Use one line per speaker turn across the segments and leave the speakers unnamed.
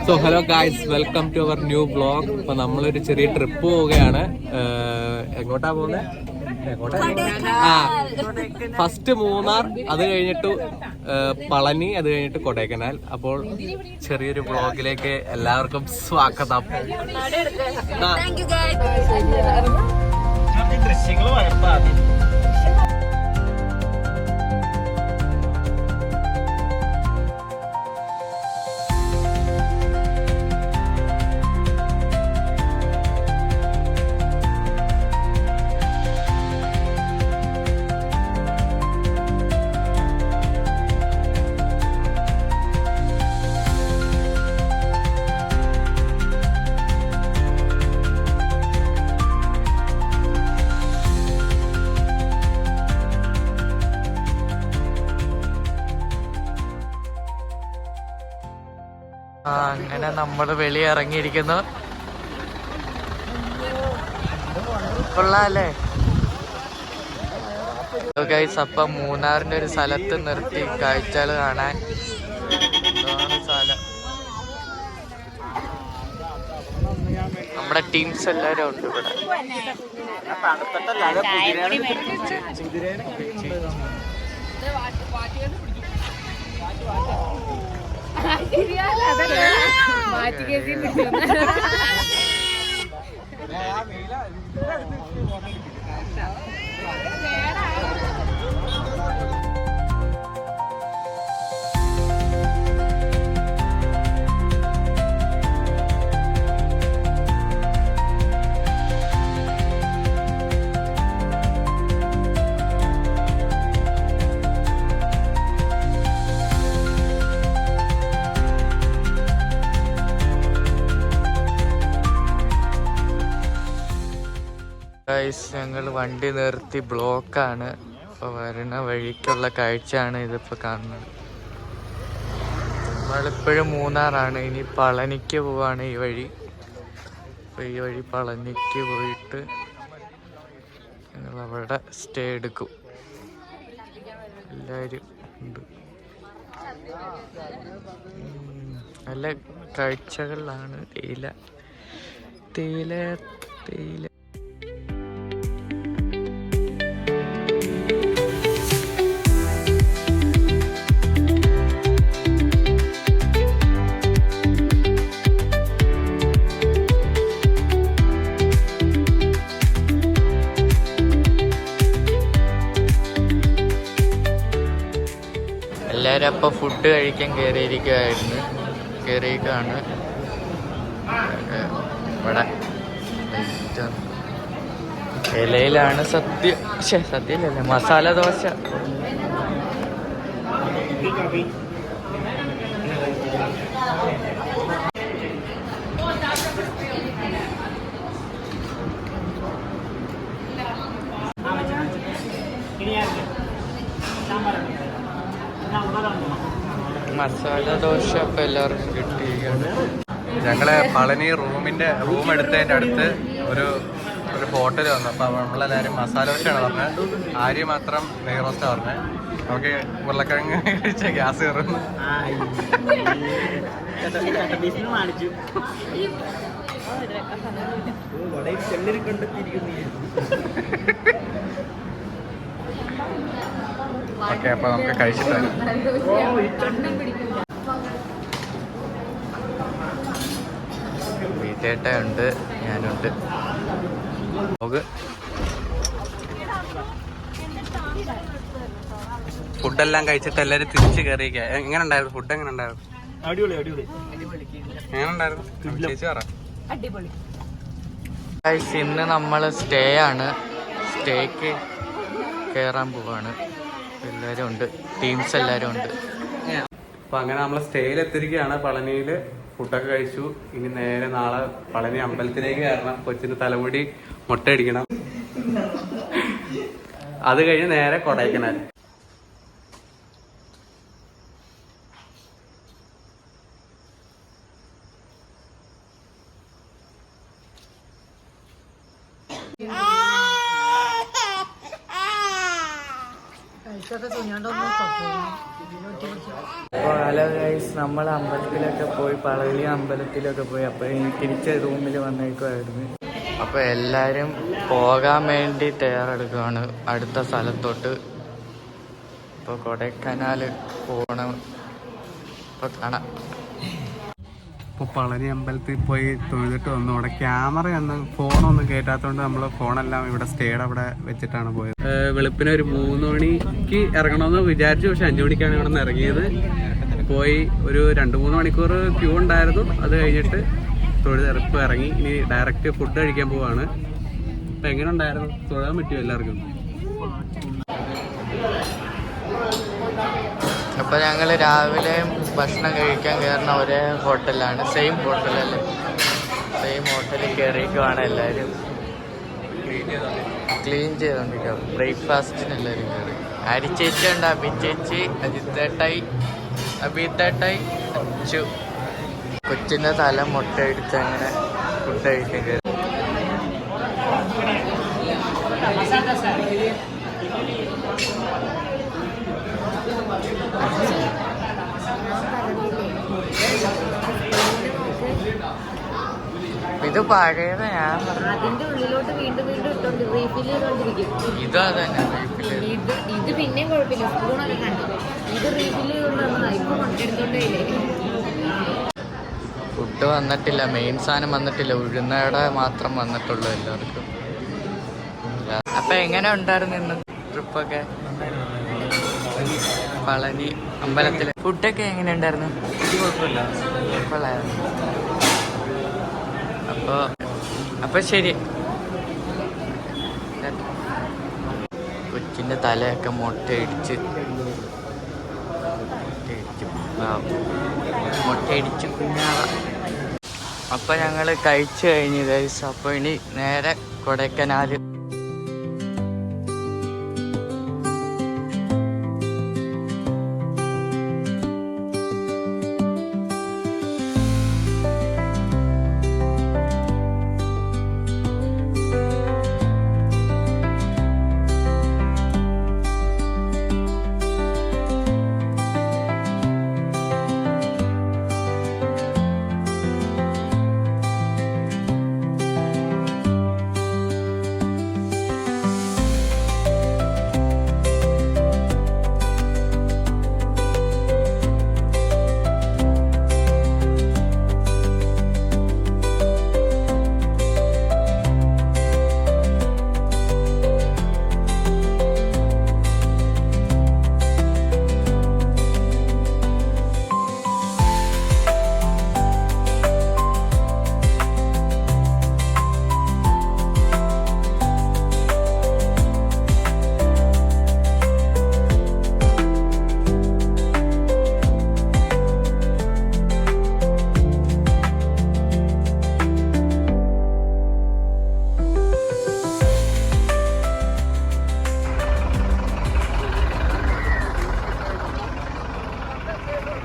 So hello guys, welcome to our new vlog. അപ്പൊ നമ്മളൊരു ചെറിയ ട്രിപ്പ് പോവുകയാണ്. എങ്ങോട്ടാ പോകുന്നത്? ഫസ്റ്റ് മൂന്നാർ, അത് കഴിഞ്ഞിട്ട് പളനി, അത് കഴിഞ്ഞിട്ട് കൊടൈക്കനാൽ. അപ്പോൾ ചെറിയൊരു വ്ളോഗിലേക്ക് എല്ലാവർക്കും സ്വാഗതം. ദൃശ്യങ്ങൾ പകർത്താം. അങ്ങനെ നമ്മൾ വെളിയിറങ്ങിയിരിക്കുന്നു. കൊള്ളാല്ലേ ഗൈസ്? അപ്പം മൂന്നാറിന്റെ ഒരു സ്ഥലത്ത് നിർത്തി കാഴ്ചകൾ കാണാൻ. സ്ഥലം നമ്മുടെ ടീംസ് എല്ലാരും ഉണ്ട് ഇവിടെ. ഞങ്ങൾ വണ്ടി നിർത്തി ബ്ലോക്കാണ്. അപ്പോൾ വരുന്ന വഴിക്കുള്ള കാഴ്ചയാണ് ഇതിപ്പോൾ കാണുന്നത്. നമ്മളിപ്പോഴും മൂന്നാറാണ്. ഇനി പളനിക്ക് പോവാണ് ഈ വഴി. അപ്പോൾ ഈ വഴി പളനിക്ക് പോയിട്ട് ഞങ്ങൾ അവിടെ സ്റ്റേ എടുക്കും. എല്ലാവരും ഉണ്ട്. നല്ല കാഴ്ചകളിലാണ്. തേയില തേയില തേയില എല്ലാവരും അപ്പോൾ ഫുഡ് കഴിക്കാൻ കയറിയിരിക്കുകയാണ്. ഇവിടെ ഇലയിലാണ് സദ്യയിലല്ല, മസാല ദോശ. മസാല ദോശ ഇപ്പം എല്ലാവർക്കും കിട്ടിയാണ്. ഞങ്ങള് പളനി റൂം എടുത്തതിൻ്റെ അടുത്ത് ഒരു ഹോട്ടൽ വന്നു. അപ്പം നമ്മളെല്ലാവരും മസാല ദോശയാണ് പറഞ്ഞത്. ആര്യ മാത്രം നെയ് റോസ്റ്റാണ് പറഞ്ഞത്. നമുക്ക് ഉരുളക്കിഴങ്ങ് കഴിച്ച ഗ്യാസ് കയറുന്നു. ഓക്കെ, അപ്പൊ നമുക്ക് കഴിച്ചിട്ട് വരാം. വീട്ടേട്ടുണ്ട്, ഞാനുണ്ട്. ഫുഡെല്ലാം കഴിച്ചിട്ട് എല്ലാരും തിരിച്ചു കയറിയിരിക്കുക. എങ്ങനെ ഉണ്ടായിരുന്നു ഫുഡ്? എങ്ങനെ ഉണ്ടായിരുന്നു? എങ്ങനെ ഉണ്ടായിരുന്നു ചേച്ചി പറ. ഇന്ന് നമ്മള് സ്റ്റേ ആണ്. സ്റ്റേക്ക് കയറാൻ പോവാണ്. എല്ലാവരും ഉണ്ട്, ടീംസ് എല്ലാവരും ഉണ്ട്. അപ്പോൾ അങ്ങനെ നമ്മൾ സ്റ്റേയിൽ എത്തിയിരിക്കുകയാണ്. പളനിയിൽ ഫുഡൊക്കെ കഴിച്ചു. ഇനി നേരെ നാളെ പളനി അമ്പലത്തിലേക്ക് കയറണം. കൊച്ചിന് തലമുടി മുട്ടയടിക്കണം. അത് കഴിഞ്ഞ് നേരെ കൊടൈക്കനാൽ. അപ്പോൾ ഹലോ ഗൈസ്, നമ്മൾ അമ്പലത്തിലൊക്കെ പോയി, പളനി അമ്പലത്തിലൊക്കെ പോയി. അപ്പോൾ തിരിച്ച് റൂമിൽ വന്നേക്കുമായിരുന്നു. അപ്പോൾ എല്ലാവരും പോകാൻ വേണ്ടി തയ്യാറെടുക്കുകയാണ് അടുത്ത സ്ഥലത്തോട്ട്. ഇപ്പോൾ കൊടൈക്കനാൽ പോകണം. ഇപ്പോൾ കാണാം.
ഇപ്പോൾ പളനി അമ്പലത്തിൽ പോയി തൊഴുതിട്ട് വന്നു. അവിടെ ക്യാമറയൊന്നും ഫോണൊന്നും കയറ്റാത്തതുകൊണ്ട് നമ്മൾ ഫോണെല്ലാം ഇവിടെ സ്റ്റേഡ് അവിടെ വെച്ചിട്ടാണ് പോയത്. വെളുപ്പിന് ഒരു 3 മണിക്ക് ഇറങ്ങണമെന്ന് വിചാരിച്ചു. പക്ഷെ 5 മണിക്കാണ് ഇവിടെ നിന്ന് ഇറങ്ങിയത്. പോയി ഒരു 2-3 മണിക്കൂർ ക്യൂ ഉണ്ടായിരുന്നു. അത് കഴിഞ്ഞിട്ട് തൊഴുതെറുപ്പ് ഇറങ്ങി. ഇനി ഡയറക്റ്റ് ഫുഡ് കഴിക്കാൻ പോവാണ്. അപ്പം എങ്ങനെ ഉണ്ടായിരുന്നു? തൊഴാൻ പറ്റുമോ എല്ലാവർക്കും?
അപ്പോൾ ഞങ്ങൾ രാവിലെ ഭക്ഷണം കഴിക്കാൻ കയറുന്ന ഒരേ ഹോട്ടലാണ്. സെയിം ഹോട്ടലല്ലേ, സെയിം ഹോട്ടലിൽ കയറിക്കുവാണ്. എല്ലാവരും ക്ലീൻ ചെയ്തോണ്ടിരിക്കുക. ബ്രേക്ക്ഫാസ്റ്റിന് എല്ലാവരും കയറി. അരിച്ചേച്ചി ഉണ്ട്, അഭിച്ചേച്ചി, അജിത്തേട്ടായി, അഭിത്തേട്ടായി, അച്ചു. കൊച്ചിൻ്റെ തല മുട്ടയടിച്ച് അങ്ങനെ ഫുഡ് കഴിക്കാൻ കയറി. ഇത് പഴയത് ഞാൻ
അതിന്റെ ഉള്ളിലോട്ട് വീണ്ടും വീണ്ടും ഇട്ടോണ്ട് റീഫിൽ ചെയ്തോണ്ടിരിക്കും.
ഇത് അതന്നെ
ഇത് പിന്നെയും കുഴപ്പമില്ല, സ്പൂണൊക്കെ കണ്ടു. ഇത് റീഫിൽ ചെയ്തോണ്ടാ ഇപ്പൊ കൊണ്ടെടുത്തോണ്ടേ.
ഫുഡ് വന്നിട്ടില്ല, മെയിൻ സാധനം വന്നിട്ടില്ല. ഉഴുന്നയുടെ മാത്രം വന്നിട്ടുള്ളൂ എല്ലാവർക്കും. അപ്പൊ എങ്ങനെ ഉണ്ടായിരുന്നു ഇന്ന് ട്രിപ്പൊക്കെ? പളനി അമ്പലത്തിലെ ഫുഡൊക്കെ എങ്ങനെ ഉണ്ടായിരുന്നു? കുഴപ്പമില്ലായിരുന്നു. അപ്പൊ ശരി. കൊച്ചിൻ്റെ തലയൊക്കെ മുട്ടയടിച്ച് കുഞ്ഞാവ. അപ്പൊ ഞങ്ങൾ കഴിച്ചു കഴിഞ്ഞു ഗൈസ്. അപ്പൊ ഇനി നേരെ കൊടൈക്കനാൽ.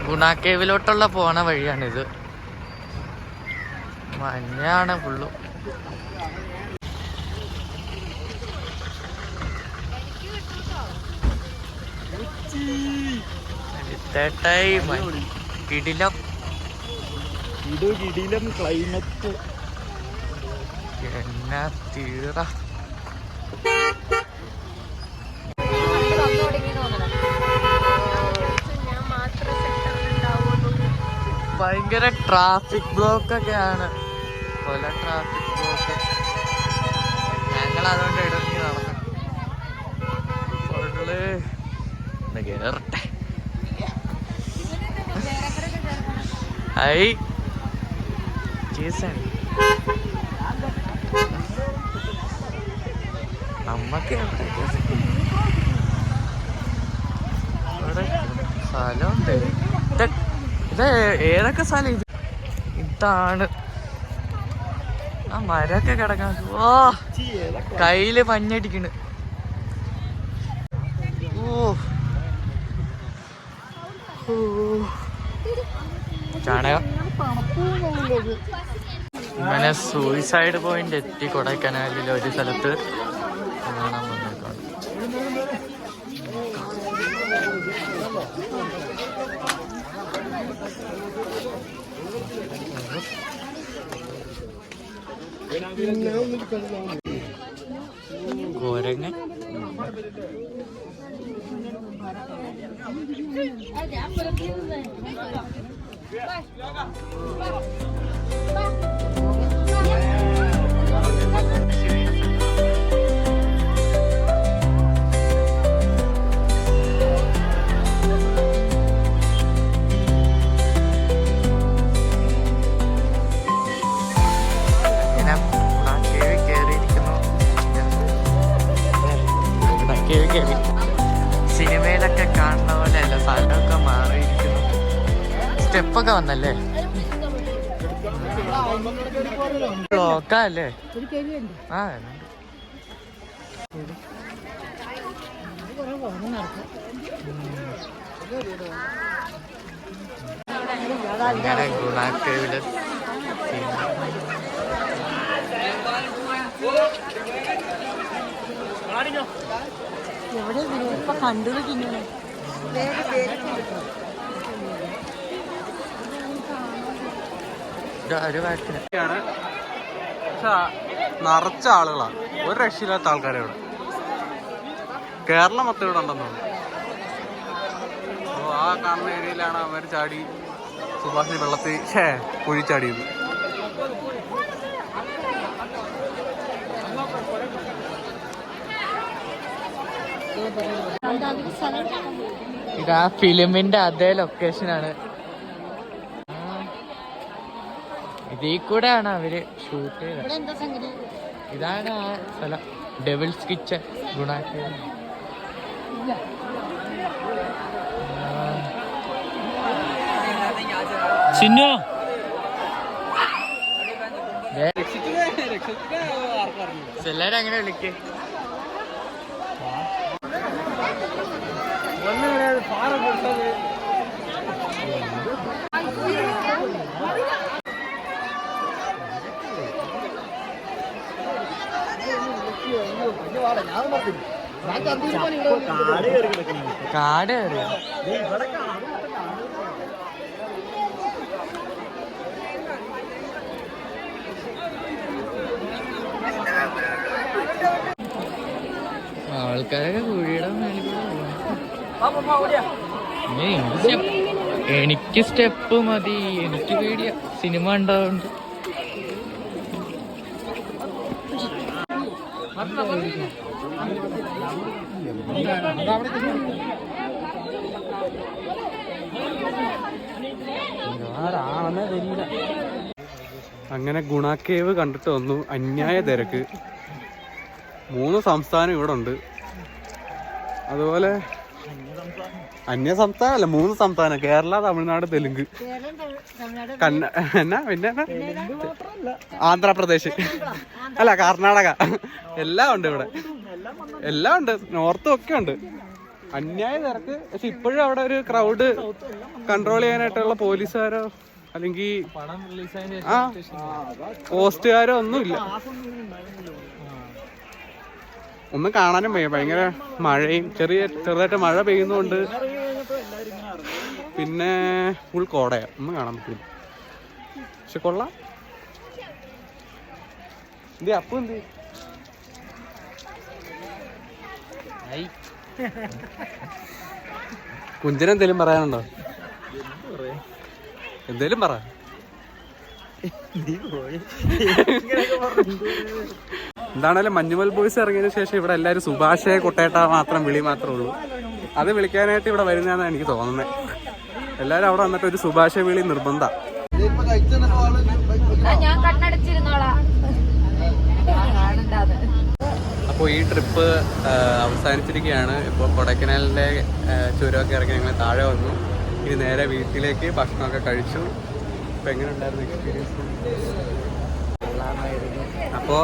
ഗുണ കേവിലോട്ടുള്ള പോണ വഴിയാണിത്. മഞ്ഞാണ് ഫുള്ളും. കിടിലം ക്ലൈമറ്റ് എന്നാ തീറ. ഭയങ്കര ട്രാഫിക് ബ്ലോക്ക് ഒക്കെയാണ്. പല ട്രാഫിക് ബ്ലോക്ക്. ഞങ്ങൾ അതുകൊണ്ട് ഇടഞ്ഞ് നടന്നു. കേറട്ടെ. ഐ ചീസാണ് നമ്മക്ക് ഇവിടെ സ്ഥലമുണ്ട്. ഇത് ഏതൊക്കെ സ്ഥലം? ഇതാണ് ആ മരമൊക്കെ കിടക്കാൻ. ഓ കയ്യില് പഞ്ഞടിക്കണ്. ചാണകം. ഇങ്ങനെ സൂയിസൈഡ് പോയിന്റ് എത്തി കൊടൈക്കനാലിൽ ഒരു സ്ഥലത്ത് കാണാൻ വന്നേക്കാണ്. കുരങ്ങൻ സിനിമയിലൊക്കെ കാണുന്ന പോലെ അല്ല, സ്ഥലമൊക്കെ മാറിയിരിക്കുന്നു. സ്റ്റെപ്പൊക്കെ വന്നല്ലേ, ബ്ലോക്കല്ലേ? ആ അങ്ങനെ ഗുണാക്കേവില്
എവിടെ ഇപ്പൊ കണ്ടുപിടിക്കുന്നു.
നിറച്ച ആളുകളാണ്, ഒരു രക്ഷയില്ലാത്ത ആൾക്കാരെ ഇവിടെ. കേരളം മൊത്തം ഇവിടെ ഉണ്ടെന്ന് തോന്നുന്നു. അപ്പോൾ ആ കാണുന്ന ഏരിയയിലാണ് അവർ ചാടി സുഭാഷിന് വെള്ളത്തിൽ കുഴിച്ചാടിയത്.
ഇതാ ഫിലിമിന്റെ അതേ ലൊക്കേഷനാണ്. ഇതിൽ കൂടെയാണ് അവര് ഷൂട്ട് ചെയ്തത്. ഇതാണ് ആ സ്ഥലം, ഡെവിൾസ് കിച്ചൺ ഗുണാക്കേവ്. ചിന്നു എല്ലാരും അങ്ങനെ വിളിക്കേ. കാട് കയറിയ ആൾക്കാരൊക്കെ കുഴിയുടെ മേലെ. എനിക്ക് സ്റ്റെപ്പ് മതി, എനിക്ക് പേടിയ സിനിമ ഉണ്ടാവുന്നുണ്ട്.
അങ്ങനെ ഗുണാക്കേവ് കണ്ടിട്ട് വന്നു. അന്യായ തിരക്ക്. 3 സംസ്ഥാനം ഇവിടെ ഉണ്ട്. അതുപോലെ അന്യ സംസ്ഥാനമല്ല, 3 സംസ്ഥാനം: കേരള, തമിഴ്നാട്, തെലുങ്ക്, പിന്നെ ആന്ധ്രാപ്രദേശ്, അല്ല കർണാടക. എല്ലാം ഉണ്ട് ഇവിടെ, എല്ലാം ഉണ്ട്. നോർത്തും ഒക്കെ ഉണ്ട്. അന്യായ തിരക്ക്. പക്ഷെ ഇപ്പോഴും അവിടെ ഒരു ക്രൗഡ് കൺട്രോൾ ചെയ്യാനായിട്ടുള്ള പോലീസുകാരോ അല്ലെങ്കിൽ പോസ്റ്റുകാരോ ഒന്നുമില്ല. ഒന്നും കാണാനും വയ്യ. ഭയങ്കര മഴയും ചെറുതായിട്ട് മഴ പെയ്യുന്നതുകൊണ്ട് പിന്നെ ഫുൾ കോടയാ, ഒന്നും കാണാൻ പറ്റില്ല. പക്ഷെ കൊള്ളാം. എന്ത് അപ്പു എന്ത് കുഞ്ചനെന്തേലും പറയാനുണ്ടോ? എന്തേലും പറ. എന്താണേലും മഞ്ഞുമൽ ബോയ്സ് ഇറങ്ങിയതിനു ശേഷം ഇവിടെ എല്ലാവരും സുഭാഷയെ കൊട്ടേട്ട മാത്രം വിളി മാത്രമേ ഉള്ളൂ. അത് വിളിക്കാനായിട്ട് ഇവിടെ വരുന്നതെന്നാണ് എനിക്ക് തോന്നുന്നത്. എല്ലാവരും അവിടെ വന്നിട്ട് ഒരു സുഭാഷ വിളി നിർബന്ധം. അപ്പോൾ ഈ ട്രിപ്പ് അവസാനിച്ചിരിക്കുകയാണ്. ഇപ്പോൾ കൊടൈക്കനാലിൻ്റെ ചുരമൊക്കെ ഇറങ്ങി ഞങ്ങൾ താഴെ വന്നു. ഇനി നേരെ വീട്ടിലേക്ക് ഭക്ഷണമൊക്കെ കഴിച്ചു. അപ്പോൾ എങ്ങനെ ഉണ്ടായിരുന്നു എക്സ്പീരിയൻസ്? അപ്പോൾ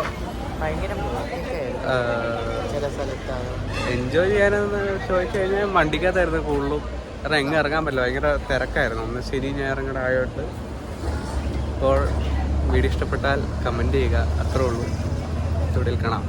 എൻജോയ് ചെയ്യാനെന്ന് ചോദിച്ചു കഴിഞ്ഞാൽ വണ്ടിക്കകത്തായിരുന്നു കൂടുതലും. കാരണം എങ്ങും ഇറങ്ങാൻ പറ്റില്ല, ഭയങ്കര തിരക്കായിരുന്നു. ഒന്ന് ശനി ഞായറും കൂടെ ആയിട്ട്. അപ്പോൾ വീഡിയോ ഇഷ്ടപ്പെട്ടാൽ കമൻറ്റ് ചെയ്യുക, അത്രേ ഉള്ളൂ. തൊടിൽ കാണാം.